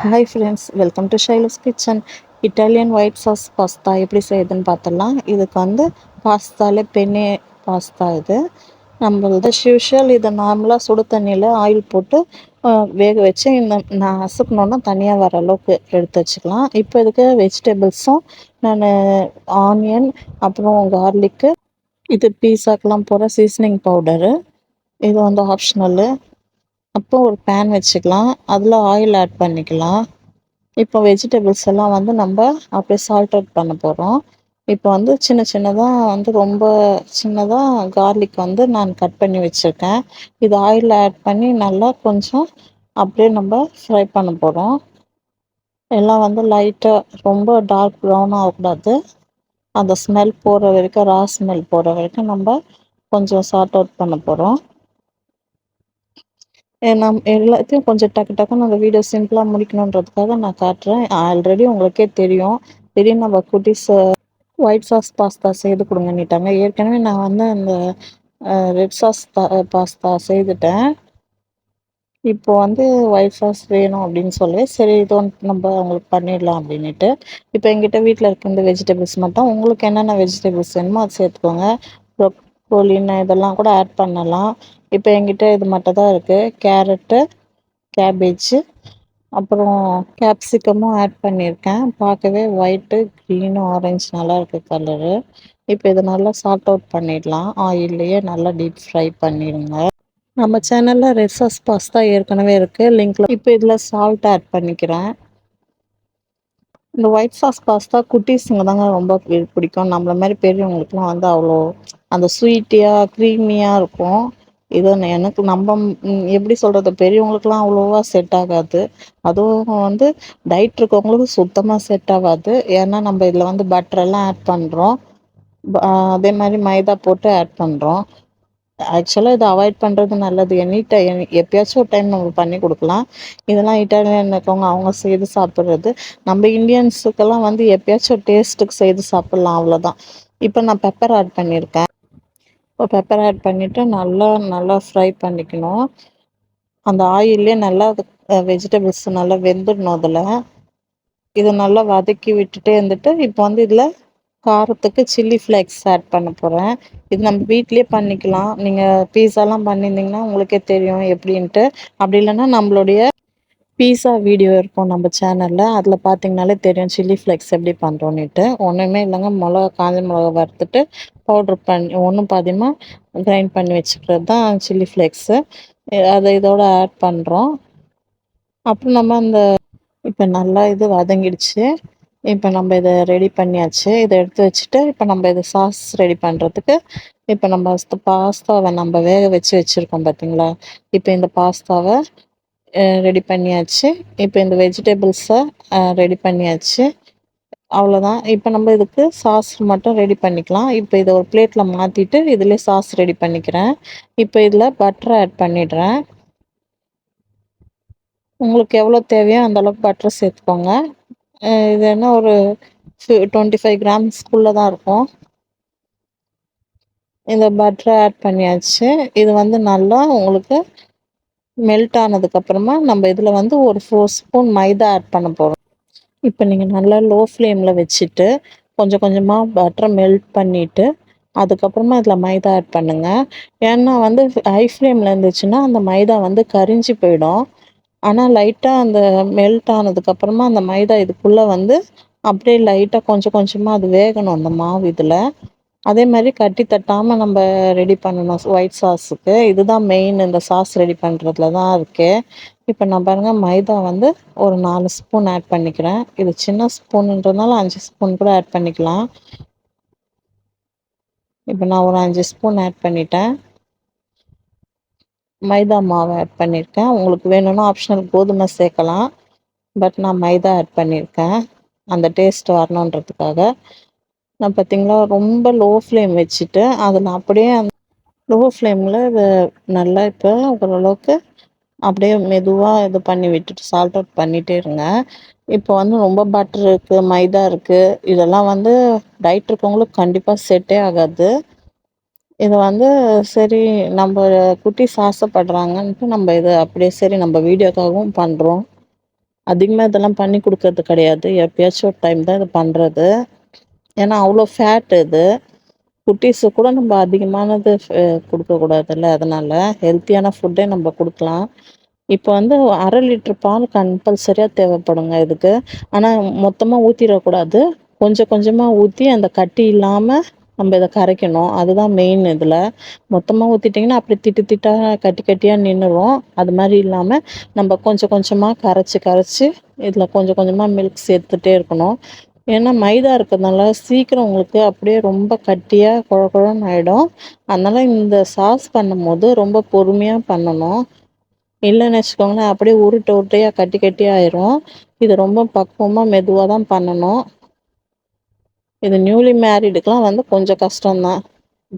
Hi friends, welcome to Shailu's kitchen. Italian white sauce pasta எப்படி செய்யுதுன்னு பார்த்துடலாம். இதுக்கு வந்து பாஸ்தாலே பென்னே பாஸ்தா இது. நம்மளது யூஷுவல் இதை நார்மலாக சுடு தண்ணியில் ஆயில் போட்டு வேக வச்சு இந்த நான் அசுக்கணுன்னா தனியாக வர அளவுக்கு எடுத்து வச்சுக்கலாம். இப்போ இதுக்கு வெஜிடபிள்ஸும் நான் ஆனியன், அப்புறம் கார்லிக்கு, இது பீஸாக்கெலாம் போகிற சீசனிங் பவுடரு, இது வந்து ஆப்ஷனலு. அப்போ ஒரு பேன் வச்சுக்கலாம், அதில் ஆயில் ஆட் பண்ணிக்கலாம். இப்போ வெஜிடபிள்ஸ் எல்லாம் வந்து நம்ம அப்படியே சால்ட் அவுட் பண்ண போகிறோம். இப்போ வந்து சின்ன சின்னதாக வந்து ரொம்ப சின்னதாக கார்லிக் வந்து நான் கட் பண்ணி வச்சுருக்கேன். இது ஆயிலில் ஆட் பண்ணி நல்லா கொஞ்சம் அப்படியே நம்ம ஃப்ரை பண்ண போகிறோம். எல்லாம் வந்து லைட்டாக ரொம்ப டார்க் ப்ரௌன் ஆகக்கூடாது. அந்த ஸ்மெல் போகிற வரைக்கும், ரா ஸ்மெல் போகிற வரைக்கும் நம்ம கொஞ்சம் சார்ட் அவுட் பண்ண போகிறோம். நான் எல்லாத்தையும் கொஞ்சம் டக்கு டக்குன்னு அந்த வீடியோ சிம்பிளாக முடிக்கணுன்றதுக்காக நான் காட்டுறேன். ஆல்ரெடி உங்களுக்கே தெரியும், திடீர்னு நம்ம குட்டீஸ் ஒயிட் சாஸ் பாஸ்தா செய்து கொடுங்கன்னிட்டாங்க. ஏற்கனவே நான் வந்து அந்த ரெட் சாஸ் பாஸ்தா செய்துட்டேன். இப்போ வந்து ஒயிட் சாஸ் வேணும் அப்படின்னு சொல்லி, சரி இது ஒன்று நம்ம அவங்களுக்கு பண்ணிடலாம் அப்படின்ட்டு. இப்போ எங்கிட்ட வீட்டில் இருக்க இந்த வெஜிடபிள்ஸ் மட்டும், உங்களுக்கு என்னென்ன வெஜிடபிள்ஸ் வேணுமோ அது சேர்த்துக்கோங்க. ப்ரோக்கோலின்னு இதெல்லாம் கூட ஆட் பண்ணலாம். இப்போ என்கிட்ட இது மட்டும் தான் இருக்குது. கேரட்டு, கேபேஜு, அப்புறம் கேப்சிகமும் ஆட் பண்ணியிருக்கேன். பார்க்கவே ஒயிட்டு, க்ரீனு, ஆரஞ்சு நல்லா இருக்குது கலரு. இப்போ இதை நல்லா சார்ட் அவுட் பண்ணிடலாம். ஆயில்லையே நல்லா டீப் ஃப்ரை பண்ணிடுங்க. நம்ம சேனலில் ரெட் சாஸ் பாஸ்தா ஏற்கனவே இருக்குது, லிங்க்ல. இப்போ இதில் சால்ட் ஆட் பண்ணிக்கிறேன். இந்த ஒயிட் சாஸ் பாஸ்தா குட்டீஸுங்க தாங்க ரொம்ப பிடிக்கும். நம்மள மாதிரி பெரியவங்களுக்குலாம் வந்து அவ்வளோ அந்த ஸ்வீட்டியாக க்ரீமியாக இருக்கும். இது எனக்கு நம்ம எப்படி சொல்கிறது, பெரியவங்களுக்குலாம் அவ்வளோவா செட் ஆகாது. அதுவும் வந்து டயட் இருக்கவங்களுக்கு சுத்தமாக செட் ஆகாது. ஏன்னா நம்ம இதில் வந்து பட்டரெல்லாம் ஆட் பண்ணுறோம். அதே மாதிரி மைதா போட்டு ஆட் பண்ணுறோம். ஆக்சுவலாக இதை அவாய்ட் பண்ணுறது நல்லது. எப்பயாச்சும் ஒரு டைம் நம்ம பண்ணி கொடுக்கலாம். இதெல்லாம் இட்டாலியன் இருக்கவங்க அவங்க செய்து சாப்பிட்றது. நம்ம இந்தியன்ஸுக்கெல்லாம் வந்து எப்பயாச்சும் டேஸ்ட்டுக்கு செய்து சாப்பிட்லாம், அவ்வளோதான். இப்போ நான் பெப்பர் ஆட் பண்ணியிருக்கேன். இப்போ பெப்பர் ஆட் பண்ணிவிட்டு நல்லா நல்லா ஃப்ரை பண்ணிக்கணும். அந்த ஆயிலே நல்லா வெஜிடபிள்ஸ் நல்லா வெந்துடணும். அதில் இதை நல்லா வதக்கி விட்டுட்டே இருந்துட்டு, இப்போ வந்து இதில் காரத்துக்கு சில்லி ஃப்ளேக்ஸ் ஆட் பண்ண போகிறேன். இது நம்ம வீட்லேயே பண்ணிக்கலாம். நீங்கள் பீஸாலாம் பண்ணியிருந்தீங்கன்னா உங்களுக்கே தெரியும் எப்படின்ட்டு. அப்படி இல்லைன்னா நம்மளுடைய பீஸா வீடியோ இருக்கும் நம்ம சேனலில், அதில் பார்த்தீங்கனாலே தெரியும் சில்லி ஃப்ளேக்ஸ் எப்படி பண்ணுறோன்னுட்டு. ஒன்றுமே இல்லைங்க, காஞ்ச மிளகா வறுத்துட்டு பவுட்ரு பண்ணி ஒன்றும் பாதியமாக கிரைண்ட் பண்ணி வச்சுக்கிறது தான் சில்லி ஃப்ளேக்ஸு. அதை இதோட ஆட் பண்ணுறோம். அப்புறம் நம்ம அந்த இப்போ நல்லா இது வதங்கிடுச்சு. இப்போ நம்ம இதை ரெடி பண்ணியாச்சு. இதை எடுத்து வச்சுட்டு, இப்போ நம்ம இதை சாஸ் ரெடி பண்ணுறதுக்கு, இப்போ நம்ம பாஸ்தாவை நம்ம வேக வச்சுருக்கோம் பார்த்தீங்களா. இப்போ இந்த பாஸ்தாவை ரெடி பண்ணியாச்சு. இப்போ இந்த வெஜிடபிள்ஸை ரெடி பண்ணியாச்சு. அவ்வளோதான். இப்போ நம்ம இதுக்கு சாஸ் மட்டும் ரெடி பண்ணிக்கலாம். இப்போ இதை ஒரு பிளேட்டில் மாற்றிட்டு இதிலே சாஸ் ரெடி பண்ணிக்கிறேன். இப்போ இதில் பட்டரை ஆட் பண்ணிடுறேன். உங்களுக்கு எவ்வளோ தேவையோ அந்தளவுக்கு பட்டரை சேர்த்துக்கோங்க. இது என்ன ஒரு 25 கிராம்ஸ்குள்ளே தான் இருக்கும். இந்த பட்டரை ஆட் பண்ணியாச்சு. இது வந்து நல்லா உங்களுக்கு மெல்ட் ஆனதுக்கப்புறமா நம்ம இதில் வந்து ஒரு 4 ஸ்பூன் மைதா ஆட் பண்ண போகிறோம். இப்போ நீங்கள் நல்லா லோ ஃப்ளேமில் வச்சுட்டு கொஞ்சம் கொஞ்சமாக பட்டரை மெல்ட் பண்ணிவிட்டு அதுக்கப்புறமா இதில் மைதா ஆட் பண்ணுங்கள். ஏன்னா வந்து ஹை ஃப்ளேமில் இருந்துச்சுன்னா அந்த மைதா வந்து கரிஞ்சு போயிடும். ஆனால் லைட்டாக அந்த மெல்ட் ஆனதுக்கப்புறமா அந்த மைதா இதுக்குள்ளே வந்து அப்படியே லைட்டாக கொஞ்சம் கொஞ்சமாக அது வேகணும் அந்த மாவு இதில். அதே மாதிரி கட்டி தட்டாமல் நம்ம ரெடி பண்ணணும் ஒயிட் சாஸுக்கு. இதுதான் மெயின், இந்த சாஸ் ரெடி பண்ணுறதுல தான் இருக்குது. இப்போ நான் பாருங்கள் மைதா வந்து ஒரு 4 ஸ்பூன் ஆட் பண்ணிக்கிறேன். இது சின்ன ஸ்பூனுன்றதுனால 5 ஸ்பூன் கூட ஆட் பண்ணிக்கலாம். இப்போ நான் ஒரு 5 ஸ்பூன் ஆட் பண்ணிட்டேன். மைதா மாவு ஆட் பண்ணியிருக்கேன். உங்களுக்கு வேணும்னா ஆப்ஷனல் கோதுமை சேர்க்கலாம். பட் நான் மைதா ஆட் பண்ணியிருக்கேன் அந்த டேஸ்ட் வரணுன்றதுக்காக. நான் பார்த்தீங்களா ரொம்ப லோ ஃப்ளேம் வச்சுட்டு அதில் அப்படியே லோ ஃப்ளேமில் இதை நல்லா இப்போ ஓரளவுக்கு அப்படியே மெதுவாக இது பண்ணி விட்டுட்டு சால்ட் அவுட் பண்ணிகிட்டே இருங்க. இப்போ வந்து ரொம்ப பட்டர் இருக்குது, மைதா இருக்குது, இதெல்லாம் வந்து டயட் இருக்கவங்களுக்கு கண்டிப்பாக செட்டே ஆகாது. இதை வந்து சரி நம்ம குட்டீஸ் ஆசைப்படுறாங்கன்ட்டு நம்ம இதை அப்படியே சரி நம்ம வீடியோக்காகவும் பண்ணுறோம். அதிகமா இதெல்லாம் பண்ணி குடுக்கறது கிடையாது. எப்பயாச்சும் ஒரு டைம் தான் இத பண்றது. ஏன்னா அவ்ளோ ஃபேட் இது. குட்டீஸுக்கு கூட நம்ம அதிகமானது குடுக்கக்கூடாதுல்ல. அதனால ஹெல்த்தியான ஃபுட்டே நம்ம குடுக்கலாம். இப்போ வந்து 1/2 லிட்டர் பால் கம்பல்சரியா தேவைப்படுங்க இதுக்கு. ஆனா மொத்தமா ஊத்திறக்கூடாது. கொஞ்சம் கொஞ்சமா ஊத்தி அந்த கட்டி இல்லாம நம்ம இத கரைக்கணும். அதுதான் மெயின் இதுல. மொத்தமா ஊத்திட்டீங்கன்னா, அப்படி திட்டு திட்டா கட்டி கட்டியா நின்னுரும். அது மாரி இல்லாம நம்ம கொஞ்சம் கொஞ்சமா கரைச்சு கரைச்சு இதில கொஞ்சம் கொஞ்சமா மில்க் சேர்த்துட்டே இருக்கணும். ஏன்னா மைதா இருக்கிறதுனால சீக்கிரம் உங்களுக்கு அப்படியே ரொம்ப கட்டியா கொழ கொழன்னு ஆயிடும். அதனால இந்த சாஸ் பண்ணும்போது ரொம்ப பொறுமையா பண்ணணும். இல்லன்னு வச்சுக்கோங்களேன், அப்படியே உருட்டை உருட்டையா கட்டி கட்டியா ஆயிரும். இது ரொம்ப பக்குவமா மெதுவா தான் பண்ணணும். இது நியூலி மேரிடுக்குலாம் வந்து கொஞ்சம் கஷ்டம் தான்.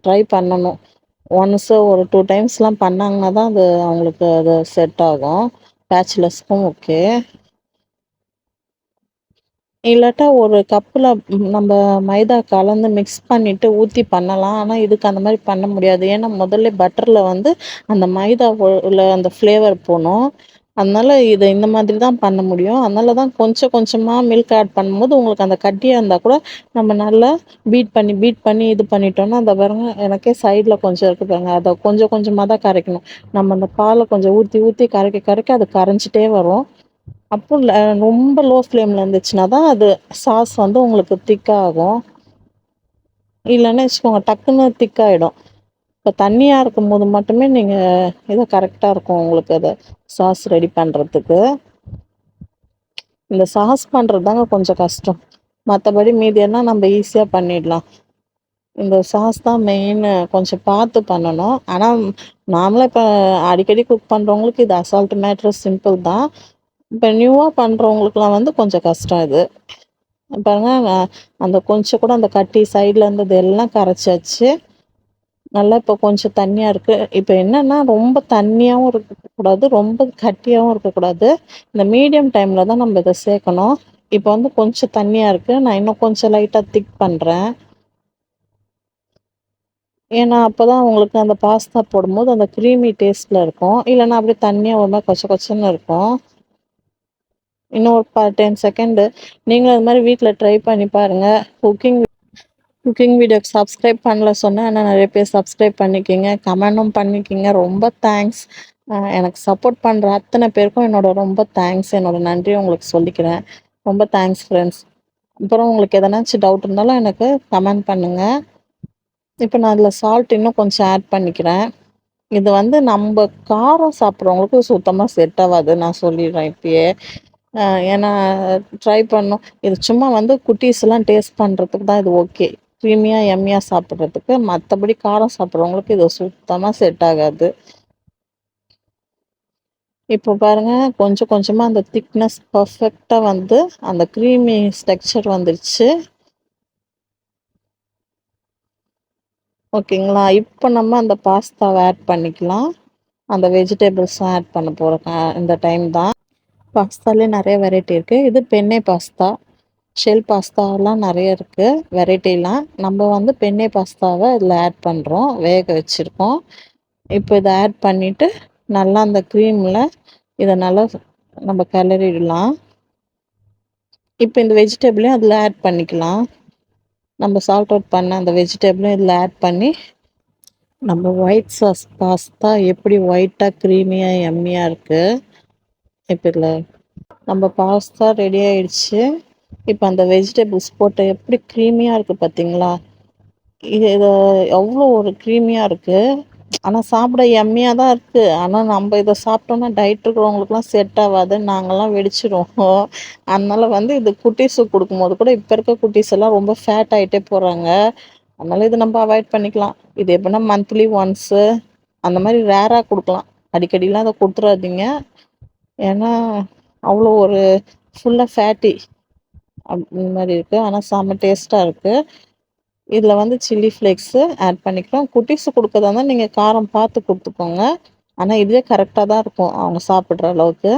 ட்ரை பண்ணணும். ஒன்ஸ் ஒரு 2 டைம்ஸ்லாம் பண்ணாங்கன்னா தான் அது அவங்களுக்கு அது செட் ஆகும். பேச்சுலர்ஸ்க்கும் ஓகே. இல்லாட்டா ஒரு கப்புல நம்ப மைதா கலந்து மிக்ஸ் பண்ணிட்டு ஊத்தி பண்ணலாம். ஆனா, இதுக்கு அந்த மாரி பண்ண முடியாது. ஏன்னா, முதல்ல பட்டர்ல வந்து அந்த மைதா உள்ள அந்த ஃப்ளேவர் போணும். அதனால இத இந்த மாதிரி தான் பண்ண முடியும். அதனால தான் கொஞ்சம் கொஞ்சமா மில்க் ஆட் பண்ணும்போது உங்களுக்கு அந்த கட்டியா இருந்தா கூட நம்ம நல்லா பீட் பண்ணி இது பண்ணிட்டோம்னா, அந்த பாருங்க எனக்கே சைடுல கொஞ்சம் இருக்கு பாருங்க. அத கொஞ்சம் கொஞ்சமா தான் கரைக்கணும். நம்ம அந்த பால கொஞ்சம் ஊத்தி ஊத்தி கரைக்க கரைக்க அது கரைஞ்சிட்டே வரும். அப்போ ரொம்ப லோ ஃப்ளேம்ல இருந்துச்சுன்னா தான் அது சாஸ் வந்து உங்களுக்கு திக்கா ஆகும். இல்லன்னா வச்சுக்கோங்க டக்குன்னு திக்காயிடும். இப்ப தண்ணியா இருக்கும்போது மட்டுமே நீங்க இது கரெக்ட்டா இருக்கும் உங்களுக்கு அது சாஸ் ரெடி பண்றதுக்கு. இந்த சாஸ் பண்றது தாங்க கொஞ்சம் கஷ்டம். மத்தபடி மீதி எல்லாம் நம்ம ஈஸியா பண்ணிடலாம். இந்த சாஸ் தான் மெயினு. கொஞ்சம் பார்த்து பண்ணணும். ஆனா நாமளா இப்ப அடிக்கடி குக் பண்றவங்களுக்கு இது அசால்ட் மேட்டர் சிம்பிள் தான். இப்ப நியூவா பண்றவங்களுக்குலாம் வந்து கொஞ்சம் கஷ்டம் இது. பாருங்க அந்த கொஞ்சம் கூட அந்த கட்டி சைடுல இருந்தது எல்லாம் கரைச்சாச்சு. நல்லா இப்போ கொஞ்சம் தண்ணியா இருக்கு. இப்ப என்னன்னா ரொம்ப தண்ணியாவும் இருக்கக்கூடாது, ரொம்ப கட்டியாவும் இருக்கக்கூடாது. இந்த மீடியம் டைம்ல தான் நம்ம இத சேர்க்கணும். இப்போ வந்து கொஞ்சம் தண்ணியா இருக்கு. நான் இன்னும் கொஞ்சம் லைட்டா திக் பண்றேன். ஏன்னா, அப்பதான் உங்களுக்கு அந்த பாஸ்தா போடும்போது அந்த கிரீமி டேஸ்ட்ல இருக்கும். இல்லன்னா அப்படியே தண்ணியா ஒரு மாரி கொச்ச கொச்சன்னு இருக்கும். இன்னும் ஒரு 10 செகண்டு. நீங்களும் அது மாரி வீட்ல ட்ரை பண்ணி பாருங்க. குக்கிங் குக்கிங் வீடியோக்கு சப்ஸ்கிரைப் பண்ணல சொன்னேன். ஆனா நெறைய பேர் சப்ஸ்கிரைப் பண்ணிக்கீங்க. கமெண்டும் பண்ணிக்கீங்க. ரொம்ப தேங்க்ஸ். எனக்கு சப்போர்ட் பண்ற அத்தனை பேருக்கும் என்னோட ரொம்ப தேங்க்ஸ். என்னோட நன்றிய உங்களுக்கு சொல்லிக்கிறேன். ரொம்ப தேங்க்ஸ் ஃப்ரெண்ட்ஸ். அப்புறம் உங்களுக்கு எதனாச்சும் டவுட் இருந்தாலும் எனக்கு கமெண்ட் பண்ணுங்க. இப்ப நான் அதில சால்ட் இன்னும் கொஞ்சம் ஆட் பண்ணிக்கிறேன். இது வந்து நம்ப காரம் சாப்பிட்றவங்களுக்கு சுத்தமா செட் ஆவாது. நான் சொல்லிடுறேன் இப்பயே. அ ஏன்னா ட்ரை பண்ணோம். இது சும்மா வந்து குட்டீஸ்லாம் டேஸ்ட் பண்றதுக்கு தான் இது ஓகே. க்ரீமியா, யம்மியா சாப்பிடுறதுக்கு. மத்தபடி காரம் சாப்பிட்றவங்களுக்கு இது சுத்தமா செட் ஆகாது. இப்போ பாருங்க கொஞ்சம் கொஞ்சமா அந்த திக்னஸ் பெர்ஃபெக்ட்டா வந்து அந்த க்ரீமி டெக்ஸ்சர் வந்துருச்சு. ஓகேங்களா? இப்போ நம்ம அந்த பாஸ்தாவ ஆட் பண்ணிக்கலாம். அந்த வெஜிடபிள்ஸும் ஆட் பண்ண போறோம். இந்த டைம் தான். பாஸ்தாலே நெறைய வெரைட்டி இருக்கு. இது பென்னே பாஸ்தா. ஷெல் பாஸ்தாலாம் நெறைய இருக்கு. வெரைட்டிலாம். நம்ம வந்து பென்னே பாஸ்தாவ இதில ஆட் பண்றோம். வேக வச்சிருக்கோம். இப்போ இத ஆட் பண்ணிட்டு, நல்லா அந்த க்ரீம்ல இத நல்லா நம்ம கிளறிடலாம். இப்போ இந்த வெஜிடபிளையும் அதில ஆட் பண்ணிக்கலாம். நம்ம சால்ட் அவுட் பண்ண அந்த வெஜிடபிளும் இதில ஆட் பண்ணி, நம்ம ஒயிட் சாஸ் பாஸ்தா எப்படி ஒயிட்டா, க்ரீமியா, யம்மியா இருக்கு. இப்ப இதில நம்ம பாஸ்தா ரெடி ஆயிடுச்சு. இப்ப அந்த வெஜிடபிள்ஸ் போட்டு எப்படி க்ரீமியா இருக்கு பார்த்தீங்களா? இது எவ்வளோ ஒரு க்ரீமியா இருக்கு. ஆனா சாப்பிட யம்மியா தான் இருக்கு. ஆனா நம்ப இத சாப்பிட்டோம்னா டயட் இருக்கிறவங்களுக்குலாம் செட் ஆவாது. நாங்கலாம் வெடிச்சிருவோம். அதனால வந்து இது குட்டீஸுக்கு குடுக்கும்போது கூட இப்ப இருக்க குட்டீஸ் எல்லாம் ரொம்ப ஃபேட் ஆயிட்டே போறாங்க. அதனால இத நம்ம அவாய்ட் பண்ணிக்கலாம். இது எப்படின்னா மந்த்லி ஒன்ஸு அந்த மாரி ரேரா குடுக்கலாம். அடிக்கடிலாம் அத குடுத்துறாதீங்க. ஏன்னா, அவ்வளோ ஒரு ஃபுல்லா ஃபேட்டி இந்த மாரி இருக்கு. ஆனா செம்ம டேஸ்ட்டா இருக்கு. இதில வந்து சில்லி ஃப்ளேக்ஸு ஆட் பண்ணிக்கிறோம். குட்டீஸுக்கு குடுக்கறதா இருந்தா நீங்க காரம் பார்த்து குடுத்துக்கோங்க. ஆனா இதுவே கரெக்ட்டா தான் இருக்கும். அவங்க சாப்பிடுற அளவுக்கு.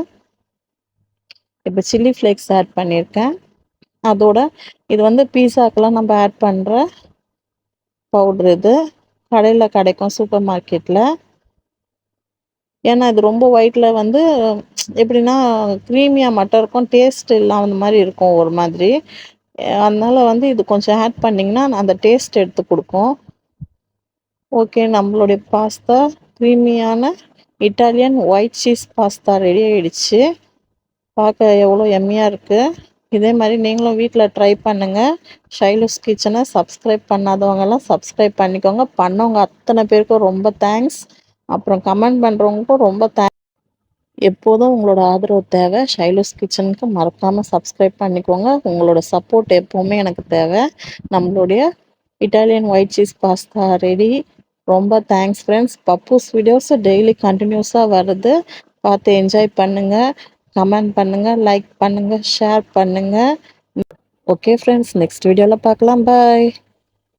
இப்ப சில்லி ஃப்ளேக்ஸ் ஆட் பண்ணியிருக்கேன். அதோட இது வந்து பீஸாக்கெல்லாம் நம்ம ஆட் பண்ற பவுடர் இது. கடையில கிடைக்கும் சூப்பர் மார்க்கெட்ல. ஏன்னா இது ரொம்ப ஒயிட்ல வந்து எப்படின்னா க்ரீமியாக மட்டும் இருக்கும், டேஸ்ட் இல்லாத மாதிரி இருக்கும் ஒரு மாதிரி. அதனால வந்து இது கொஞ்சம் ஆட் பண்ணிங்கன்னா அந்த டேஸ்ட் எடுத்து கொடுக்கும். ஓகே, நம்மளுடைய பாஸ்தா க்ரீமியான Italian white cheese pasta ready ஆயிடுச்சு. பார்க்க எவ்வளோ எம்மியாக இருக்குது. இதே மாதிரி நீங்களும் வீட்டில் ட்ரை பண்ணுங்கள். ஷைலூஸ் கிச்சனை சப்ஸ்கிரைப் பண்ணாதவங்கெல்லாம் சப்ஸ்கிரைப் பண்ணிக்கோங்க. பண்ணவங்க அத்தனை பேருக்கும் ரொம்ப தேங்க்ஸ். அப்புறம் கமெண்ட் பண்ணுறவங்களுக்கும் ரொம்ப தேங்க்ஸ். எப்போதும் உங்களோட ஆதரவு தேவை. ஷைலூஸ் கிச்சனுக்கு மறக்காமல் சப்ஸ்கிரைப் பண்ணிக்கோங்க. உங்களோட சப்போர்ட் எப்போவுமே எனக்கு தேவை. நம்மளுடைய Italian white cheese pasta ready. ரொம்ப தேங்க்ஸ் ஃப்ரெண்ட்ஸ். பப்பூஸ் வீடியோஸ் டெய்லி கண்டினியூஸாக வருது. பார்த்து என்ஜாய் பண்ணுங்கள். கமெண்ட் பண்ணுங்கள், லைக் பண்ணுங்கள், ஷேர் பண்ணுங்கள். ஓகே ஃப்ரெண்ட்ஸ், நெக்ஸ்ட் வீடியோவில் பார்க்கலாம். பாய்.